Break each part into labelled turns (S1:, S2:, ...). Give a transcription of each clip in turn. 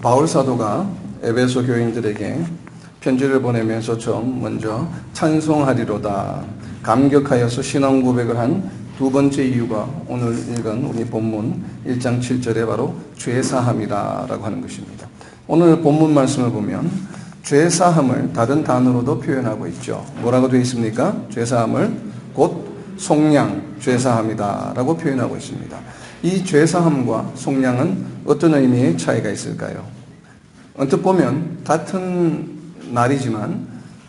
S1: 바울 사도가 에베소 교인들에게 편지를 보내면서 먼저 찬송하리로다, 감격하여서 신앙 고백을 한 두 번째 이유가 오늘 읽은 우리 본문 1장 7절에 바로 죄사함이라고 하는 것입니다. 오늘 본문 말씀을 보면 죄사함을 다른 단어로도 표현하고 있죠. 뭐라고 되어 있습니까? 죄사함을 곧 속량, 죄사함이다라고 표현하고 있습니다. 이 죄사함과 속량은 어떤 의미의 차이가 있을까요? 언뜻 보면 같은 말이지만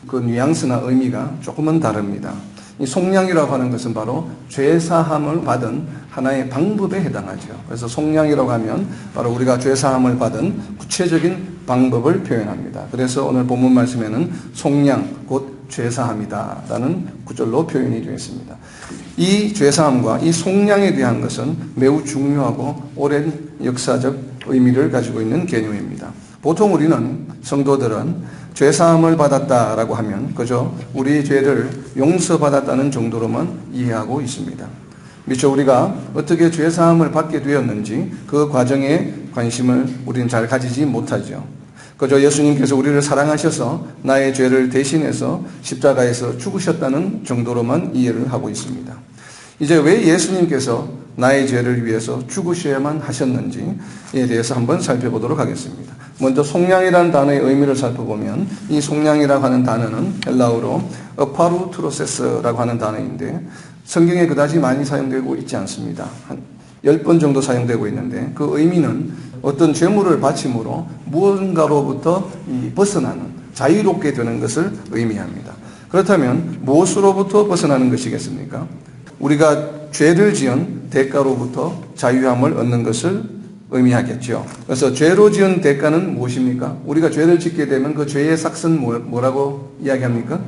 S1: 그 뉘앙스나 의미가 조금은 다릅니다. 이 속량이라고 하는 것은 바로 죄사함을 받은 하나의 방법에 해당하죠. 그래서 속량이라고 하면 바로 우리가 죄사함을 받은 구체적인 방법을 표현합니다. 그래서 오늘 본문 말씀에는 속량, 곧 죄사함이다 라는 구절로 표현이 되어 있습니다. 이 죄사함과 이 속량에 대한 것은 매우 중요하고 오랜 역사적 의미를 가지고 있는 개념입니다. 보통 우리는 성도들은 죄사함을 받았다라고 하면 그저 우리 죄를 용서받았다는 정도로만 이해하고 있습니다. 미처 우리가 어떻게 죄사함을 받게 되었는지 그 과정에 관심을 우리는 잘 가지지 못하죠. 그저 예수님께서 우리를 사랑하셔서 나의 죄를 대신해서 십자가에서 죽으셨다는 정도로만 이해를 하고 있습니다. 이제 왜 예수님께서 나의 죄를 위해서 죽으셔야만 하셨는지에 대해서 한번 살펴보도록 하겠습니다. 먼저 속량이라는 단어의 의미를 살펴보면 이 속량이라고 하는 단어는 헬라어로 어파루트로세스라고 하는 단어인데 성경에 그다지 많이 사용되고 있지 않습니다. 한 10번 정도 사용되고 있는데 그 의미는 어떤 죄물을 바침으로 무언가로부터 벗어나는, 자유롭게 되는 것을 의미합니다. 그렇다면 무엇으로부터 벗어나는 것이겠습니까? 우리가 죄를 지은 대가로부터 자유함을 얻는 것을 의미하겠죠. 그래서 죄로 지은 대가는 무엇입니까? 우리가 죄를 짓게 되면 그 죄의 삭은 뭐라고 이야기합니까?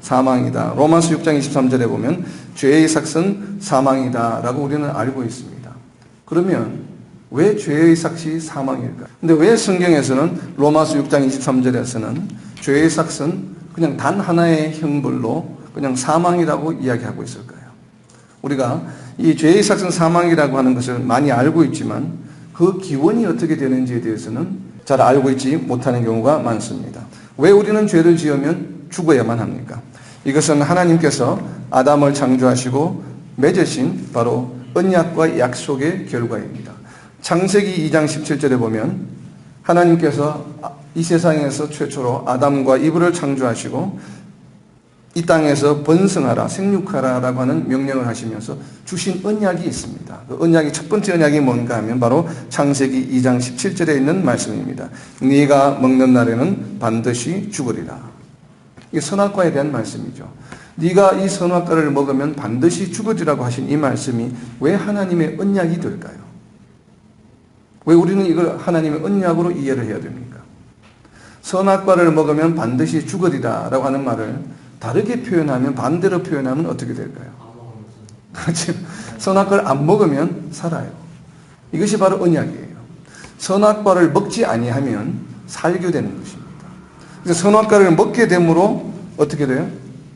S1: 사망이다. 로마서 6장 23절에 보면 죄의 삭은 사망이다 라고 우리는 알고 있습니다. 그러면 왜 죄의 삭이 사망일까요? 근데 왜 성경에서는 로마서 6장 23절에서는 죄의 삭은 그냥 단 하나의 형벌로 그냥 사망이라고 이야기하고 있을까요? 우리가 이 죄의 삭은 사망이라고 하는 것을 많이 알고 있지만 그 기원이 어떻게 되는지에 대해서는 잘 알고 있지 못하는 경우가 많습니다. 왜 우리는 죄를 지으면 죽어야만 합니까? 이것은 하나님께서 아담을 창조하시고 맺으신 바로 언약과 약속의 결과입니다. 창세기 2장 17절에 보면 하나님께서 이 세상에서 최초로 아담과 이브를 창조하시고 이 땅에서 번성하라, 생육하라 라고 하는 명령을 하시면서 주신 언약이 있습니다. 그 언약이, 첫 번째 언약이 뭔가 하면 바로 창세기 2장 17절에 있는 말씀입니다. 네가 먹는 날에는 반드시 죽으리라. 이게 선악과에 대한 말씀이죠. 네가 이 선악과를 먹으면 반드시 죽으리라고 하신 이 말씀이 왜 하나님의 언약이 될까요? 왜 우리는 이걸 하나님의 언약으로 이해를 해야 됩니까? 선악과를 먹으면 반드시 죽으리라 라고 하는 말을 다르게 표현하면, 반대로 표현하면 어떻게 될까요? 그렇죠. 선악과를 안 먹으면 살아요. 이것이 바로 언약이에요. 선악과를 먹지 아니하면 살게 되는 것입니다. 그래서 선악과를 먹게 되므로 어떻게 돼요?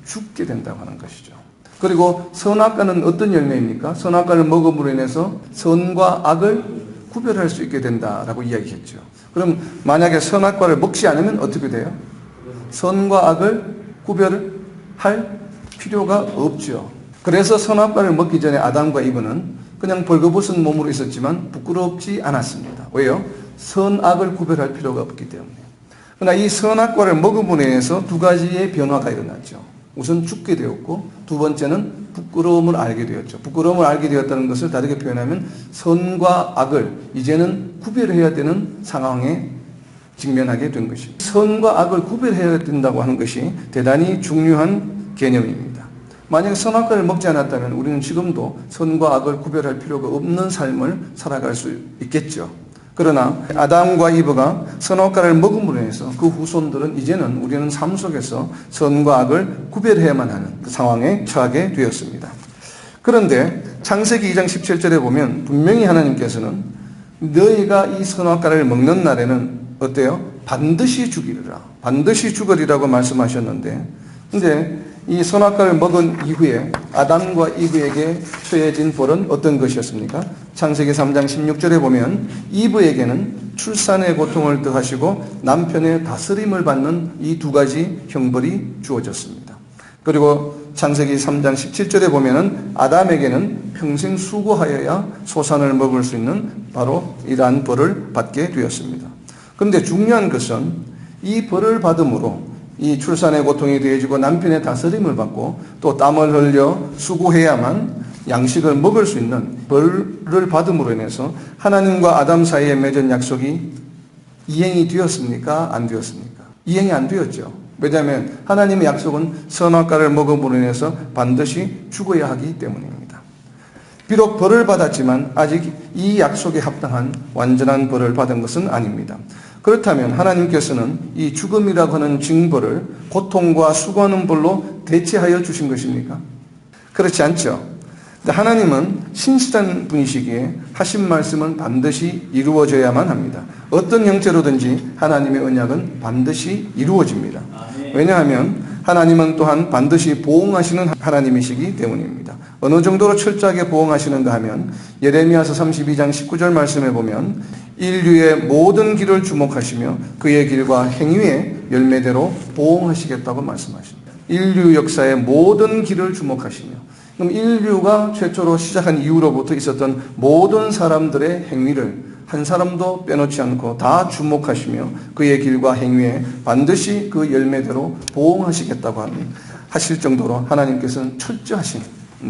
S1: 죽게 된다고 하는 것이죠. 그리고 선악과는 어떤 열매입니까? 선악과를 먹음으로 인해서 선과 악을 구별할 수 있게 된다라고 이야기했죠. 그럼 만약에 선악과를 먹지 않으면 어떻게 돼요? 선과 악을 구별할 필요가 없죠. 그래서 선악과를 먹기 전에 아담과 이브는 그냥 벌거벗은 몸으로 있었지만 부끄럽지 않았습니다. 왜요? 선악을 구별할 필요가 없기 때문에. 그러나 이 선악과를 먹음으로 인해서 두 가지의 변화가 일어났죠. 우선 죽게 되었고 두 번째는 부끄러움을 알게 되었죠. 부끄러움을 알게 되었다는 것을 다르게 표현하면 선과 악을 이제는 구별해야 되는 상황에 직면하게 된 것입니다. 선과 악을 구별해야 된다고 하는 것이 대단히 중요한 개념입니다. 만약에 선악과를 먹지 않았다면 우리는 지금도 선과 악을 구별할 필요가 없는 삶을 살아갈 수 있겠죠. 그러나 아담과 이브가 선악과를 먹음으로 해서 그 후손들은 이제는 우리는 삶 속에서 선과 악을 구별해야만 하는 그 상황에 처하게 되었습니다. 그런데 창세기 2장 17절에 보면 분명히 하나님께서는 너희가 이 선악과를 먹는 날에는 어때요? 반드시 죽이리라. 반드시 죽으리라고 말씀하셨는데, 근데 이 선악과를 먹은 이후에 아담과 이브에게 처해진 벌은 어떤 것이었습니까? 창세기 3장 16절에 보면 이브에게는 출산의 고통을 더하시고 남편의 다스림을 받는 이 두 가지 형벌이 주어졌습니다. 그리고 창세기 3장 17절에 보면은 아담에게는 평생 수고하여야 소산을 먹을 수 있는 바로 이러한 벌을 받게 되었습니다. 그런데 중요한 것은 이 벌을 받음으로 이 출산의 고통이 더해지고 남편의 다스림을 받고 또 땀을 흘려 수고해야만 양식을 먹을 수 있는 벌을 받음으로 인해서 하나님과 아담 사이에 맺은 약속이 이행이 되었습니까? 안 되었습니까? 이행이 안 되었죠. 왜냐하면 하나님의 약속은 선악과를 먹음으로 인해서 반드시 죽어야 하기 때문입니다. 비록 벌을 받았지만 아직 이 약속에 합당한 완전한 벌을 받은 것은 아닙니다. 그렇다면 하나님께서는 이 죽음이라고 하는 징벌을 고통과 수고하는 벌로 대체하여 주신 것입니까? 그렇지 않죠. 하나님은 신실한 분이시기에 하신 말씀은 반드시 이루어져야만 합니다. 어떤 형태로든지 하나님의 언약은 반드시 이루어집니다. 왜냐하면 하나님은 또한 반드시 보응하시는 하나님이시기 때문입니다. 어느 정도로 철저하게 보응하시는가 하면 예레미야서 32장 19절 말씀에 보면 인류의 모든 길을 주목하시며 그의 길과 행위의 열매대로 보응하시겠다고 말씀하십니다. 인류 역사의 모든 길을 주목하시며, 그럼 인류가 최초로 시작한 이후로부터 있었던 모든 사람들의 행위를 한 사람도 빼놓지 않고 다 주목하시며 그의 길과 행위에 반드시 그 열매대로 보응하시겠다고 하실 정도로 하나님께서는 철저하신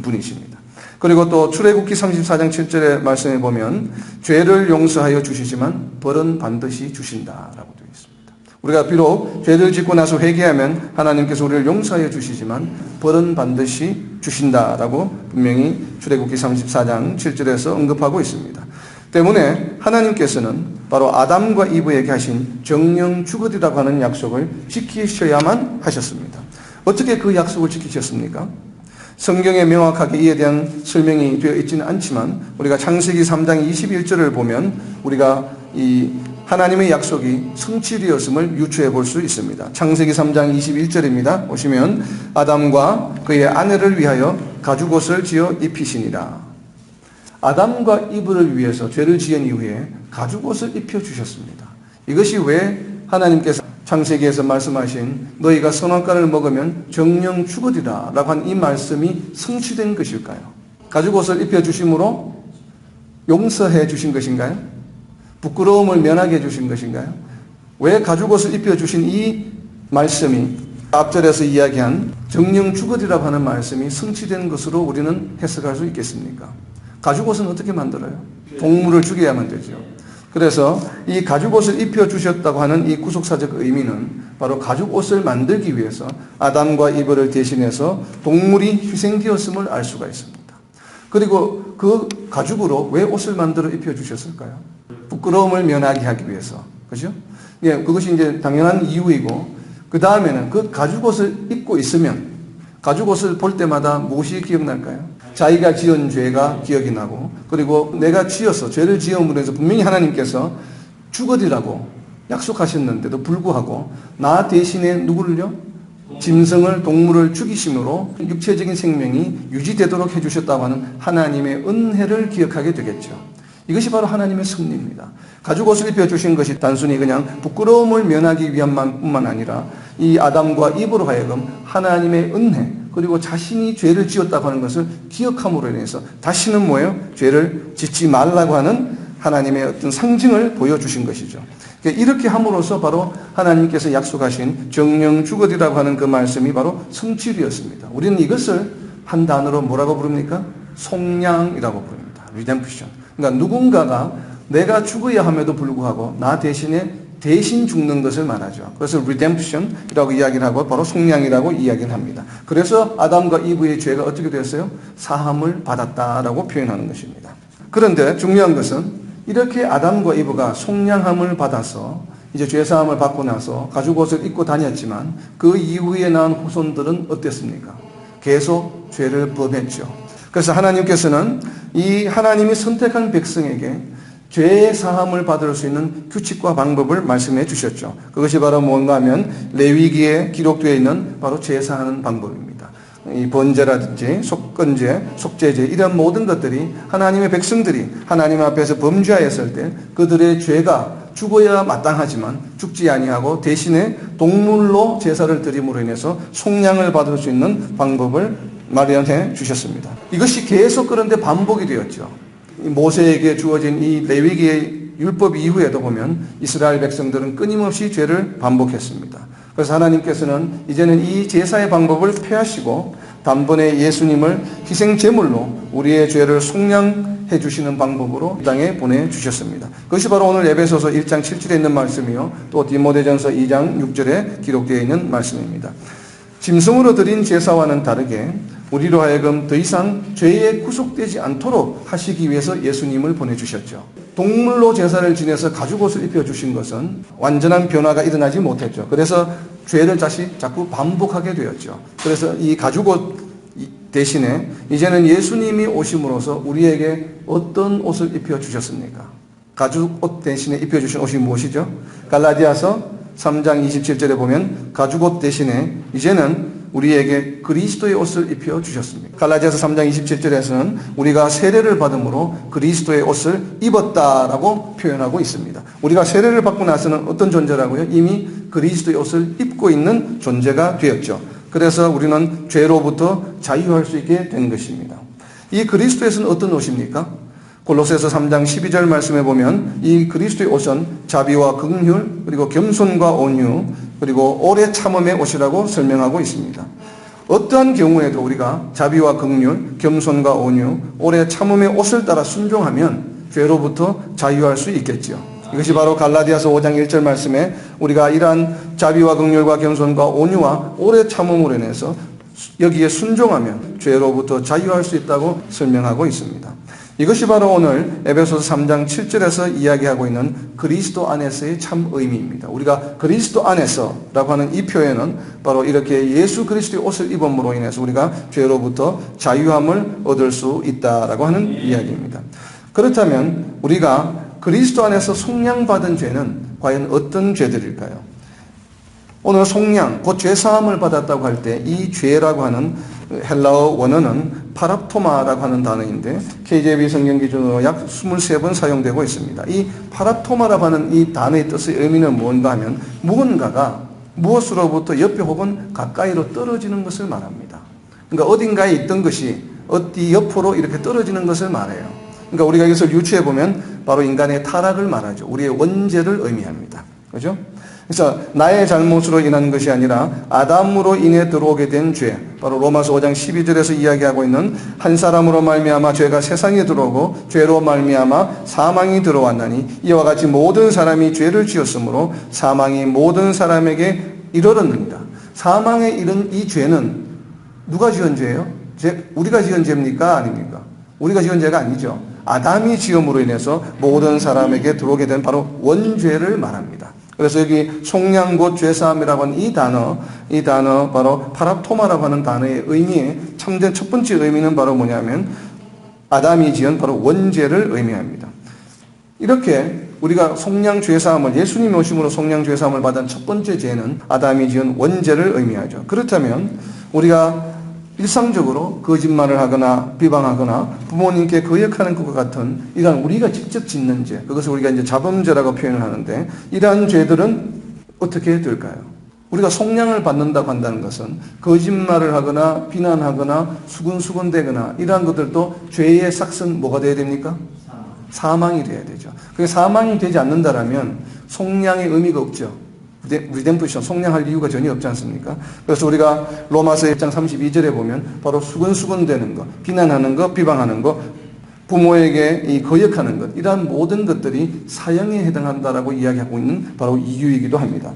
S1: 분이십니다. 그리고 또 출애굽기 34장 7절의 말씀에 보면 죄를 용서하여 주시지만 벌은 반드시 주신다라고 되어 있습니다. 우리가 비록 죄를 짓고 나서 회개하면 하나님께서 우리를 용서하여 주시지만 벌은 반드시 주신다라고 분명히 출애굽기 34장 7절에서 언급하고 있습니다. 때문에 하나님께서는 바로 아담과 이브에게 하신 정령 죽으리라고 하는 약속을 지키셔야만 하셨습니다. 어떻게 그 약속을 지키셨습니까? 성경에 명확하게 이에 대한 설명이 되어 있지는 않지만 우리가 창세기 3장 21절을 보면 우리가 이 하나님의 약속이 성취되었음을 유추해 볼 수 있습니다. 창세기 3장 21절입니다. 보시면 아담과 그의 아내를 위하여 가죽옷을 지어 입히시니라. 아담과 이브를 위해서 죄를 지은 이후에 가죽옷을 입혀주셨습니다. 이것이 왜 하나님께서 창세기에서 말씀하신 너희가 선악과를 먹으면 정령 죽으리라 라고 한 이 말씀이 성취된 것일까요? 가죽옷을 입혀주심으로 용서해 주신 것인가요? 부끄러움을 면하게 해주신 것인가요? 왜 가죽옷을 입혀주신 이 말씀이 앞절에서 이야기한 정령 죽으리라고 하는 말씀이 성취된 것으로 우리는 해석할 수 있겠습니까? 가죽옷은 어떻게 만들어요? 동물을 죽여야만 되죠. 그래서 이 가죽옷을 입혀주셨다고 하는 이 구속사적 의미는 바로 가죽옷을 만들기 위해서 아담과 이브를 대신해서 동물이 희생되었음을 알 수가 있습니다. 그리고 그 가죽으로 왜 옷을 만들어 입혀주셨을까요? 부끄러움을 면하게 하기 위해서. 그죠? 예, 그것이 이제 당연한 이유이고, 그 다음에는 그 가죽옷을 입고 있으면 가죽옷을 볼 때마다 무엇이 기억날까요? 자기가 지은 죄가 기억이 나고, 그리고 내가 지어서 죄를 지음으로 해서 분명히 하나님께서 죽으리라고 약속하셨는데도 불구하고 나 대신에 누구를요? 짐승을, 동물을 죽이심으로 육체적인 생명이 유지되도록 해주셨다고 하는 하나님의 은혜를 기억하게 되겠죠. 이것이 바로 하나님의 섭리입니다. 가죽옷을 입혀주신 것이 단순히 그냥 부끄러움을 면하기 위한 뿐만 아니라 이 아담과 이브로 하여금 하나님의 은혜, 그리고 자신이 죄를 지었다고 하는 것을 기억함으로 인해서 다시는 뭐예요? 죄를 짓지 말라고 하는 하나님의 어떤 상징을 보여주신 것이죠. 이렇게 함으로써 바로 하나님께서 약속하신 정령 죽으리라고 하는 그 말씀이 바로 성취되었습니다. 우리는 이것을 한 단어로 뭐라고 부릅니까? 속량이라고 부릅니다. redemption. 그러니까 누군가가 내가 죽어야 함에도 불구하고 나 대신에 대신 죽는 것을 말하죠. 그래서 redemption이라고 이야기를 하고 바로 속량이라고 이야기를 합니다. 그래서 아담과 이브의 죄가 어떻게 되었어요? 사함을 받았다라고 표현하는 것입니다. 그런데 중요한 것은 이렇게 아담과 이브가 속량함을 받아서 이제 죄사함을 받고 나서 가죽옷을 입고 다녔지만 그 이후에 낳은 후손들은 어땠습니까? 계속 죄를 범했죠. 그래서 하나님께서는 이 하나님이 선택한 백성에게 죄의 사함을 받을 수 있는 규칙과 방법을 말씀해 주셨죠. 그것이 바로 뭔가 하면 레위기에 기록되어 있는 바로 제사하는 방법입니다. 이 번제라든지 속건제, 속죄제 이런 모든 것들이 하나님의 백성들이 하나님 앞에서 범죄하였을 때 그들의 죄가 죽어야 마땅하지만 죽지 아니하고 대신에 동물로 제사를 드림으로 인해서 속량을 받을 수 있는 방법을 마련해 주셨습니다. 이것이 계속 그런데 반복이 되었죠. 모세에게 주어진 이 레위기의 율법 이후에도 보면 이스라엘 백성들은 끊임없이 죄를 반복했습니다. 그래서 하나님께서는 이제는 이 제사의 방법을 폐하시고 단번에 예수님을 희생 제물로 우리의 죄를 속량해 주시는 방법으로 이 땅에 보내주셨습니다. 그것이 바로 오늘 에베소서 1장 7절에 있는 말씀이요 또 디모데전서 2장 6절에 기록되어 있는 말씀입니다. 짐승으로 드린 제사와는 다르게 우리로 하여금 더 이상 죄에 구속되지 않도록 하시기 위해서 예수님을 보내주셨죠. 동물로 제사를 지내서 가죽옷을 입혀주신 것은 완전한 변화가 일어나지 못했죠. 그래서 죄를 다시 자꾸 반복하게 되었죠. 그래서 이 가죽옷 대신에 이제는 예수님이 오심으로써 우리에게 어떤 옷을 입혀주셨습니까? 가죽옷 대신에 입혀주신 옷이 무엇이죠? 갈라디아서 3장 27절에 보면 가죽옷 대신에 이제는 우리에게 그리스도의 옷을 입혀 주셨습니다. 갈라디아서 3장 27절에서는 우리가 세례를 받음으로 그리스도의 옷을 입었다라고 표현하고 있습니다. 우리가 세례를 받고 나서는 어떤 존재라고요? 이미 그리스도의 옷을 입고 있는 존재가 되었죠. 그래서 우리는 죄로부터 자유할 수 있게 된 것입니다. 이 그리스도의 옷은 어떤 옷입니까? 골로새서 3장 12절 말씀에 보면 이 그리스도의 옷은 자비와 긍휼 그리고 겸손과 온유 그리고 오래 참음의 옷이라고 설명하고 있습니다. 어떠한 경우에도 우리가 자비와 긍휼, 겸손과 온유, 오래 참음의 옷을 따라 순종하면 죄로부터 자유할 수 있겠지요. 이것이 바로 갈라디아서 5장 1절 말씀에 우리가 이러한 자비와 긍휼과 겸손과 온유와 오래 참음으로 인해서 여기에 순종하면 죄로부터 자유할 수 있다고 설명하고 있습니다. 이것이 바로 오늘 에베소서 3장 7절에서 이야기하고 있는 그리스도 안에서의 참 의미입니다. 우리가 그리스도 안에서라고 하는 이 표현은 바로 이렇게 예수 그리스도의 옷을 입음으로 인해서 우리가 죄로부터 자유함을 얻을 수 있다라고 하는 이야기입니다. 그렇다면 우리가 그리스도 안에서 속량받은 죄는 과연 어떤 죄들일까요? 오늘 속량, 곧 죄사함을 받았다고 할 때 이 죄라고 하는 헬라어 원어는 파랍토마라고 하는 단어인데 KJV 성경 기준으로 약 23번 사용되고 있습니다. 이 파랍토마라고 하는 이 단어의 뜻의 의미는 뭔가 하면 무언가가 무엇으로부터 옆에 혹은 가까이로 떨어지는 것을 말합니다. 그러니까 어딘가에 있던 것이 어디 옆으로 이렇게 떨어지는 것을 말해요. 그러니까 우리가 이것을 유추해 보면 바로 인간의 타락을 말하죠. 우리의 원죄를 의미합니다. 그렇죠? 그래서 나의 잘못으로 인한 것이 아니라 아담으로 인해 들어오게 된 죄, 바로 로마서 5장 12절에서 이야기하고 있는 한 사람으로 말미암아 죄가 세상에 들어오고 죄로 말미암아 사망이 들어왔나니 이와 같이 모든 사람이 죄를 지었으므로 사망이 모든 사람에게 이르렀느니라. 사망에 이른 이 죄는 누가 지은 죄예요? 우리가 지은 죄입니까? 아닙니까? 우리가 지은 죄가 아니죠. 아담이 지음으로 인해서 모든 사람에게 들어오게 된 바로 원죄를 말합니다. 그래서 여기 속량 곧 죄사함이라고 하는 이 단어 바로 파랍토마라고 하는 단어의 의미의 참된 첫 번째 의미는 바로 뭐냐면 아담이 지은 바로 원죄를 의미합니다. 이렇게 우리가 속량 죄사함을 예수님이 오심으로 속량 죄사함을 받은 첫 번째 죄는 아담이 지은 원죄를 의미하죠. 그렇다면 우리가 일상적으로 거짓말을 하거나 비방하거나 부모님께 거역하는 것과 같은 이러한 우리가 직접 짓는 죄, 그것을 우리가 이제 자범죄라고 표현을 하는데 이러한 죄들은 어떻게 될까요? 우리가 속량을 받는다고 한다는 것은 거짓말을 하거나 비난하거나 수근수근대거나 이러한 것들도 죄의 삭은 뭐가 돼야 됩니까? 사망이 돼야 되죠. 그게 사망이 되지 않는다라면 속량의 의미가 없죠. 리뎀프션, 속량할 이유가 전혀 없지 않습니까? 그래서 우리가 로마서 1장 32절에 보면 바로 수근수근대는 것, 비난하는 것, 비방하는 것, 부모에게 이 거역하는 것, 이러한 모든 것들이 사형에 해당한다라고 이야기하고 있는 바로 이유이기도 합니다.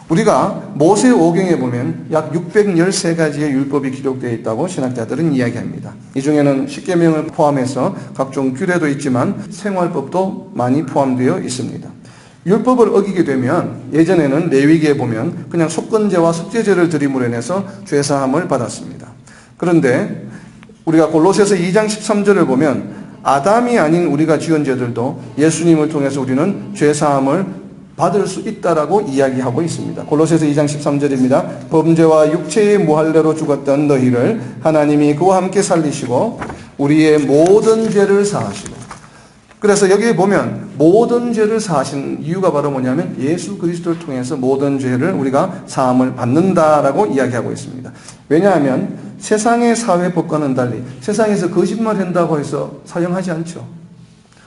S1: 우리가 모세 오경에 보면 약 613가지의 율법이 기록되어 있다고 신학자들은 이야기합니다. 이 중에는 십계명을 포함해서 각종 규례도 있지만 생활법도 많이 포함되어 있습니다. 율법을 어기게 되면 예전에는 레위기에 보면 그냥 속건제와 속죄제를 드림으로 인해서 죄사함을 받았습니다. 그런데 우리가 골로새서 2장 13절을 보면 아담이 아닌 우리가 지은 죄들도 예수님을 통해서 우리는 죄사함을 받을 수 있다라고 이야기하고 있습니다. 골로새서 2장 13절입니다. 범죄와 육체의 무할례로 죽었던 너희를 하나님이 그와 함께 살리시고 우리의 모든 죄를 사하시고, 그래서 여기에 보면 모든 죄를 사하신 이유가 바로 뭐냐면 예수 그리스도를 통해서 모든 죄를 우리가 사함을 받는다라고 이야기하고 있습니다. 왜냐하면 세상의 사회법과는 달리 세상에서 거짓말한다고 해서 사형하지 않죠.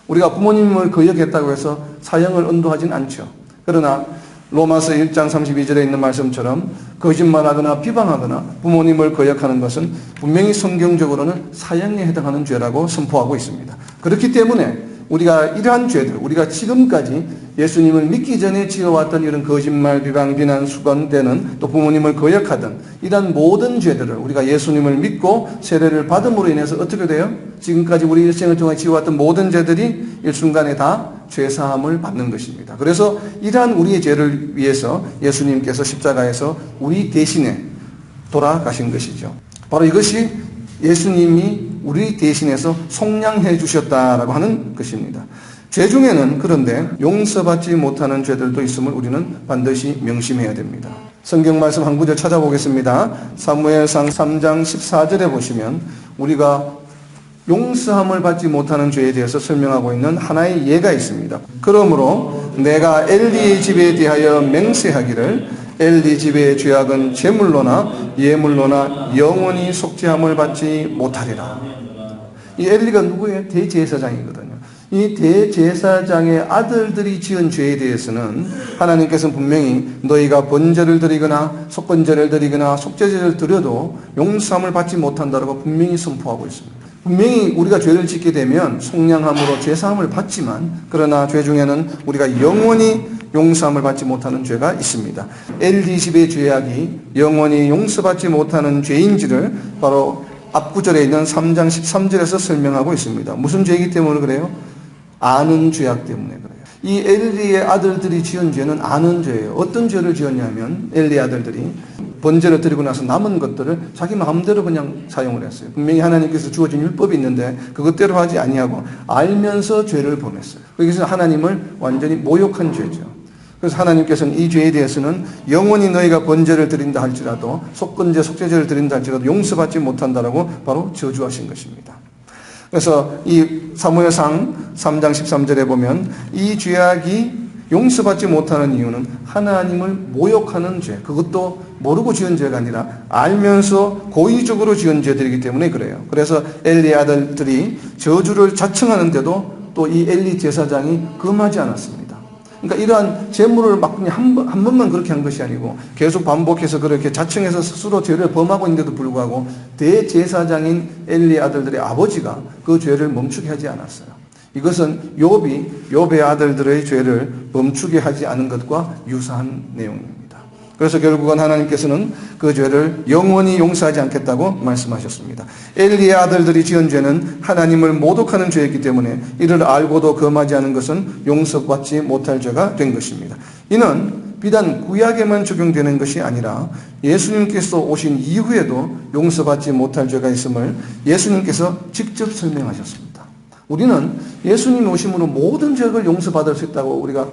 S1: 우리가 부모님을 거역했다고 해서 사형을 언도하진 않죠. 그러나 로마서 1장 32절에 있는 말씀처럼 거짓말하거나 비방하거나 부모님을 거역하는 것은 분명히 성경적으로는 사형에 해당하는 죄라고 선포하고 있습니다. 그렇기 때문에 우리가 이러한 죄들, 우리가 지금까지 예수님을 믿기 전에 지어왔던 이런 거짓말, 비방, 비난, 수건되는, 또 부모님을 거역하던 이러한 모든 죄들을 우리가 예수님을 믿고 세례를 받음으로 인해서 어떻게 돼요? 지금까지 우리 일생을 통해 지어왔던 모든 죄들이 일순간에 다 죄사함을 받는 것입니다. 그래서 이러한 우리의 죄를 위해서 예수님께서 십자가에서 우리 대신에 돌아가신 것이죠. 바로 이것이 예수님이 우리 대신해서 속량해 주셨다라고 하는 것입니다. 죄 중에는 그런데 용서받지 못하는 죄들도 있음을 우리는 반드시 명심해야 됩니다. 성경 말씀 한 구절 찾아보겠습니다. 사무엘상 3장 14절에 보시면 우리가 용서함을 받지 못하는 죄에 대해서 설명하고 있는 하나의 예가 있습니다. 그러므로 내가 엘리의 집에 대하여 맹세하기를 엘리 집의 죄악은 제물로나 예물로나 영원히 속죄함을 받지 못하리라. 이 엘리가 누구예요? 대제사장이거든요. 이 대제사장의 아들들이 지은 죄에 대해서는 하나님께서는 분명히 너희가 번제를 드리거나 속번제를 드리거나 속죄제를 드려도 용서함을 받지 못한다고 분명히 선포하고 있습니다. 분명히 우리가 죄를 짓게 되면 속량함으로 죄사함을 받지만, 그러나 죄 중에는 우리가 영원히 용서함을 받지 못하는 죄가 있습니다. 엘리 집의 죄악이 영원히 용서받지 못하는 죄인지를 바로 앞구절에 있는 3장 13절에서 설명하고 있습니다. 무슨 죄이기 때문에 그래요? 아는 죄악 때문에 그래요. 이 엘리의 아들들이 지은 죄는 아는 죄예요. 어떤 죄를 지었냐면 엘리의 아들들이 번제를 드리고 나서 남은 것들을 자기 마음대로 그냥 사용을 했어요. 분명히 하나님께서 주어진 율법이 있는데 그것대로 하지 아니하고 알면서 죄를 범했어요. 그래서 하나님을 완전히 모욕한 죄죠. 그래서 하나님께서는 이 죄에 대해서는 영원히 너희가 번제를 드린다 할지라도 속건제, 속죄제를 드린다 할지라도 용서받지 못한다라고 바로 저주하신 것입니다. 그래서 이 사무엘상 3장 13절에 보면 이 죄악이 용서받지 못하는 이유는 하나님을 모욕하는 죄, 그것도 모르고 지은 죄가 아니라 알면서 고의적으로 지은 죄들이기 때문에 그래요. 그래서 엘리 아들들이 저주를 자청하는데도 또 이 엘리 제사장이 금하지 않았습니다. 그러니까 이러한 재물을 막 그냥 한 번만 그렇게 한 것이 아니고 계속 반복해서 그렇게 자청해서 스스로 죄를 범하고 있는데도 불구하고 대제사장인 엘리 아들들의 아버지가 그 죄를 멈추게 하지 않았어요. 이것은 욥의 아들들의 죄를 멈추게 하지 않은 것과 유사한 내용입니다. 그래서 결국은 하나님께서는 그 죄를 영원히 용서하지 않겠다고 말씀하셨습니다. 엘리의 아들들이 지은 죄는 하나님을 모독하는 죄였기 때문에 이를 알고도 금하지 않은 것은 용서받지 못할 죄가 된 것입니다. 이는 비단 구약에만 적용되는 것이 아니라 예수님께서 오신 이후에도 용서받지 못할 죄가 있음을 예수님께서 직접 설명하셨습니다. 우리는 예수님 오심으로 모든 죄를 용서받을 수 있다고 우리가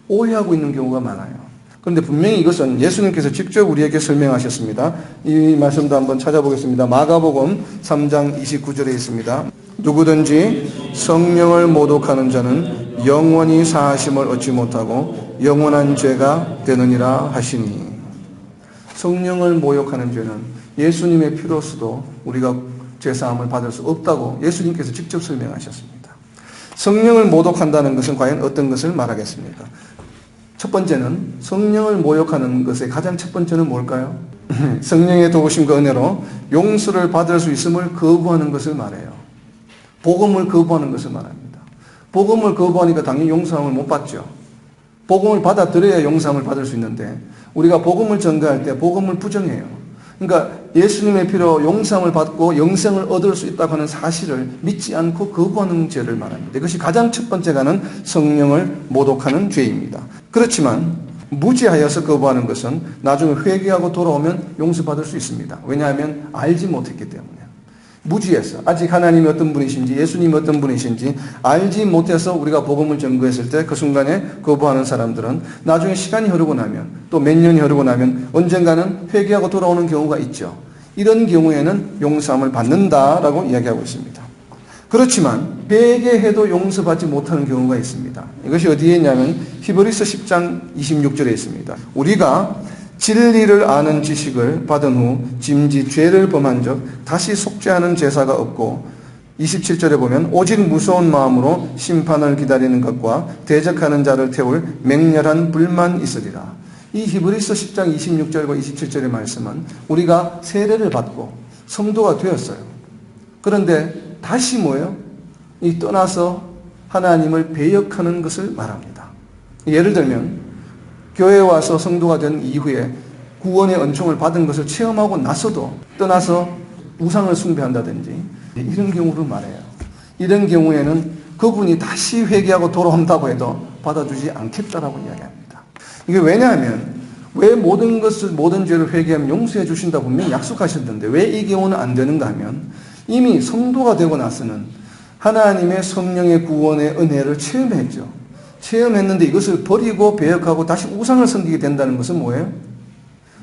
S1: 오해하고 있는 경우가 많아요. 그런데 분명히 이것은 예수님께서 직접 우리에게 설명하셨습니다. 이 말씀도 한번 찾아보겠습니다. 마가복음 3장 29절에 있습니다. 누구든지 성령을 모독하는 자는 영원히 사하심을 얻지 못하고 영원한 죄가 되느니라 하시니. 성령을 모욕하는 죄는 예수님의 피로서도 우리가 죄사함을 받을 수 없다고 예수님께서 직접 설명하셨습니다. 성령을 모독한다는 것은 과연 어떤 것을 말하겠습니까? 첫 번째는 성령을 모욕하는 것의 가장 첫 번째는 뭘까요? 성령의 도우심과 은혜로 용서를 받을 수 있음을 거부하는 것을 말해요. 복음을 거부하는 것을 말합니다. 복음을 거부하니까 당연히 용서함을 못 받죠. 복음을 받아들여야 용서함을 받을 수 있는데 우리가 복음을 전가할 때 복음을 부정해요. 그러니까 예수님의 피로 용서함을 받고 영생을 얻을 수 있다고 하는 사실을 믿지 않고 거부하는 죄를 말합니다. 이것이 가장 첫 번째가는 성령을 모독하는 죄입니다. 그렇지만 무지하여서 거부하는 것은 나중에 회개하고 돌아오면 용서받을 수 있습니다. 왜냐하면 알지 못했기 때문에. 무지해서 아직 하나님이 어떤 분이신지 예수님이 어떤 분이신지 알지 못해서 우리가 복음을 전거했을 때 그 순간에 거부하는 사람들은 나중에 시간이 흐르고 나면 또 몇 년이 흐르고 나면 언젠가는 회개하고 돌아오는 경우가 있죠. 이런 경우에는 용서함을 받는다라고 이야기하고 있습니다. 그렇지만 회개해도 용서받지 못하는 경우가 있습니다. 이것이 어디에 있냐면 히브리서 10장 26절에 있습니다. 우리가 진리를 아는 지식을 받은 후 짐짓 죄를 범한 적 다시 속죄하는 제사가 없고 27절에 보면 오직 무서운 마음으로 심판을 기다리는 것과 대적하는 자를 태울 맹렬한 불만 있으리라. 이 히브리서 10장 26절과 27절의 말씀은 우리가 세례를 받고 성도가 되었어요. 그런데 다시 뭐예요? 이 떠나서 하나님을 배역하는 것을 말합니다. 예를 들면 교회에 와서 성도가 된 이후에 구원의 은총을 받은 것을 체험하고 나서도 떠나서 우상을 숭배한다든지 이런 경우를 말해요. 이런 경우에는 그분이 다시 회개하고 돌아온다고 해도 받아주지 않겠다라고 이야기합니다. 이게 왜냐하면 왜 모든 죄를 회개하면 용서해 주신다 분명히 약속하셨는데 왜 이 경우는 안 되는가 하면 이미 성도가 되고 나서는 하나님의 성령의 구원의 은혜를 체험했죠. 체험했는데 이것을 버리고 배역하고 다시 우상을 섬기게 된다는 것은 뭐예요?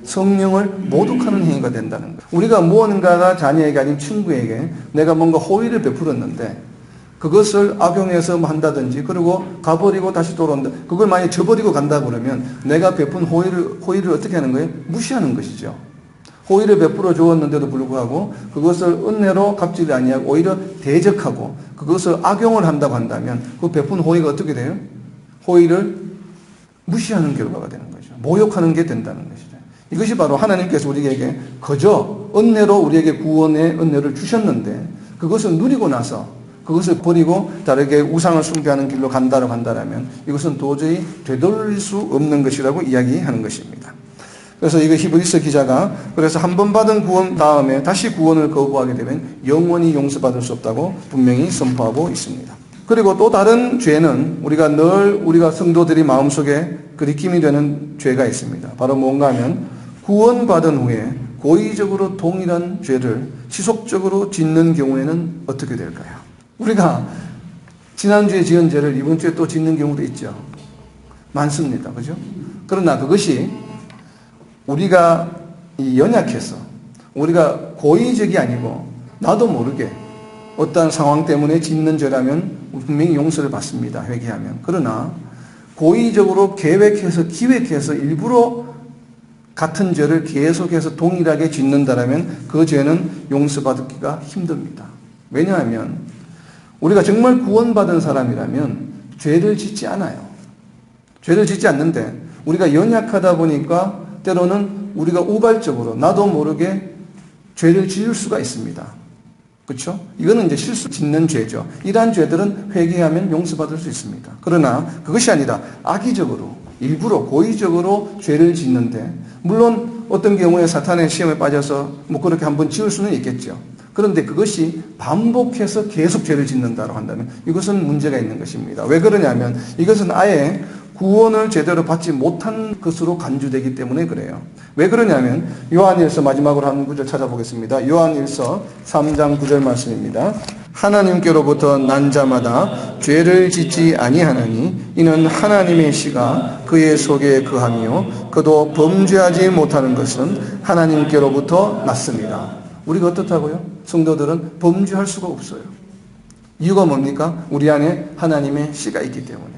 S1: 성령을 모독하는 행위가 된다는 거예요. 우리가 무언가가 자녀에게 아닌 친구에게 내가 뭔가 호의를 베풀었는데 그것을 악용해서 한다든지 그리고 가버리고 다시 돌아온다. 그걸 만약에 저버리고 간다 그러면 내가 베푼 호의를 어떻게 하는 거예요? 무시하는 것이죠. 호의를 베풀어 주었는데도 불구하고 그것을 은혜로 갚지 아니하고 오히려 대적하고 그것을 악용을 한다고 한다면 그 베푼 호의가 어떻게 돼요? 호의를 무시하는 결과가 되는 거죠. 모욕하는 게 된다는 것이죠. 이것이 바로 하나님께서 우리에게 그저 은혜로 우리에게 구원의 은혜를 주셨는데 그것을 누리고 나서 그것을 버리고 다르게 우상을 숭배하는 길로 간다라면 이것은 도저히 되돌릴 수 없는 것이라고 이야기하는 것입니다. 그래서 이거 히브리서 기자가 그래서 한 번 받은 구원 다음에 다시 구원을 거부하게 되면 영원히 용서받을 수 없다고 분명히 선포하고 있습니다. 그리고 또 다른 죄는 우리가 성도들이 마음속에 그리낌이 되는 죄가 있습니다. 바로 뭔가 하면 구원받은 후에 고의적으로 동일한 죄를 지속적으로 짓는 경우에는 어떻게 될까요? 우리가 지난주에 지은 죄를 이번 주에 또 짓는 경우도 있죠. 많습니다. 그죠? 그러나 그것이 우리가 연약해서 우리가 고의적이 아니고 나도 모르게 어떠한 상황 때문에 짓는 죄라면 분명히 용서를 받습니다. 회개하면. 그러나 고의적으로 계획해서 기획해서 일부러 같은 죄를 계속해서 동일하게 짓는다라면 그 죄는 용서받기가 힘듭니다. 왜냐하면 우리가 정말 구원받은 사람이라면 죄를 짓지 않아요. 죄를 짓지 않는데 우리가 연약하다 보니까 때로는 우리가 우발적으로 나도 모르게 죄를 지을 수가 있습니다. 그렇죠? 이거는 이제 실수 짓는 죄죠. 이러한 죄들은 회개하면 용서받을 수 있습니다. 그러나 그것이 아니라 악의적으로 일부러 고의적으로 죄를 짓는데 물론 어떤 경우에 사탄의 시험에 빠져서 뭐 그렇게 한번 지을 수는 있겠죠. 그런데 그것이 반복해서 계속 죄를 짓는다고 한다면 이것은 문제가 있는 것입니다. 왜 그러냐면 이것은 아예 구원을 제대로 받지 못한 것으로 간주되기 때문에 그래요. 왜 그러냐면 요한일서 마지막으로 한 구절 찾아보겠습니다. 요한일서 3장 9절 말씀입니다. 하나님께로부터 난 자마다 죄를 짓지 아니하나니 이는 하나님의 씨가 그의 속에 거하며 그도 범죄하지 못하는 것은 하나님께로부터 났습니다. 우리가 어떻다고요? 성도들은 범죄할 수가 없어요. 이유가 뭡니까? 우리 안에 하나님의 씨가 있기 때문에.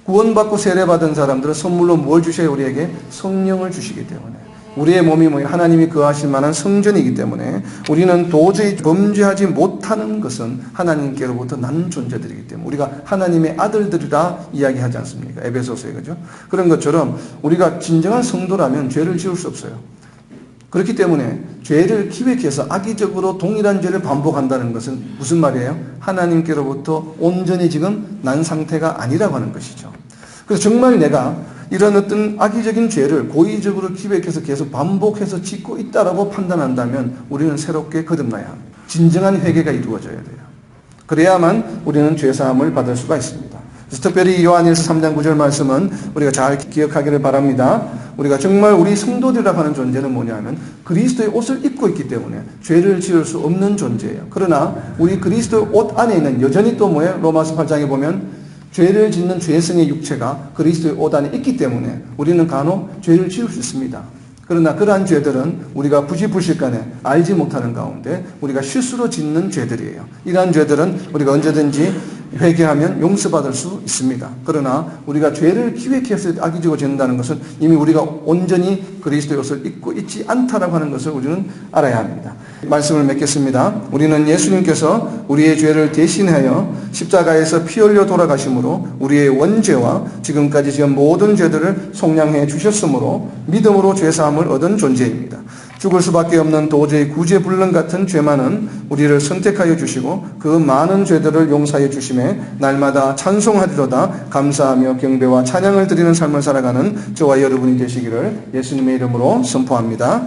S1: 구원받고 세례받은 사람들은 선물로 뭘 주셔요? 우리에게 성령을 주시기 때문에. 우리의 몸이 뭐예요? 하나님이 거하실 만한 성전이기 때문에 우리는 도저히 범죄하지 못하는 것은 하나님께로부터 난 존재들이기 때문에 우리가 하나님의 아들들이라 이야기하지 않습니까? 에베소서에 그죠? 그런 것처럼 우리가 진정한 성도라면 죄를 지을 수 없어요. 그렇기 때문에 죄를 기획해서 악의적으로 동일한 죄를 반복한다는 것은 무슨 말이에요? 하나님께로부터 온전히 지금 난 상태가 아니라고 하는 것이죠. 그래서 정말 내가 이런 어떤 악의적인 죄를 고의적으로 기획해서 계속 반복해서 짓고 있다라고 판단한다면 우리는 새롭게 거듭나야 합니다. 진정한 회개가 이루어져야 돼요. 그래야만 우리는 죄사함을 받을 수가 있습니다. 그래서 특별히 요한일서 3장 9절 말씀은 우리가 잘 기억하기를 바랍니다. 우리가 정말 우리 성도들이라고 하는 존재는 뭐냐면 그리스도의 옷을 입고 있기 때문에 죄를 지을 수 없는 존재예요. 그러나 우리 그리스도의 옷 안에 있는 여전히 또 뭐예요? 로마서 8장에 보면 죄를 짓는 죄성의 육체가 그리스도의 옷 안에 있기 때문에 우리는 간혹 죄를 지을 수 있습니다. 그러나 그러한 죄들은 우리가 부지불식간에 알지 못하는 가운데 우리가 실수로 짓는 죄들이에요. 이러한 죄들은 우리가 언제든지 회개하면 용서받을 수 있습니다. 그러나 우리가 죄를 기획해서 악의적으로 짓는다는 것은 이미 우리가 온전히 그리스도의 옷을 입고 있지 않다라고 하는 것을 우리는 알아야 합니다. 말씀을 맺겠습니다. 우리는 예수님께서 우리의 죄를 대신하여 십자가에서 피 흘려 돌아가심으로 우리의 원죄와 지금까지 지은 모든 죄들을 속량해 주셨으므로 믿음으로 죄사함을 얻은 존재입니다. 죽을 수밖에 없는 도저히 구제불능 같은 죄만은 우리를 선택하여 주시고 그 많은 죄들을 용서해 주심에 날마다 찬송하리로다 감사하며 경배와 찬양을 드리는 삶을 살아가는 저와 여러분이 되시기를 예수님의 이름으로 선포합니다.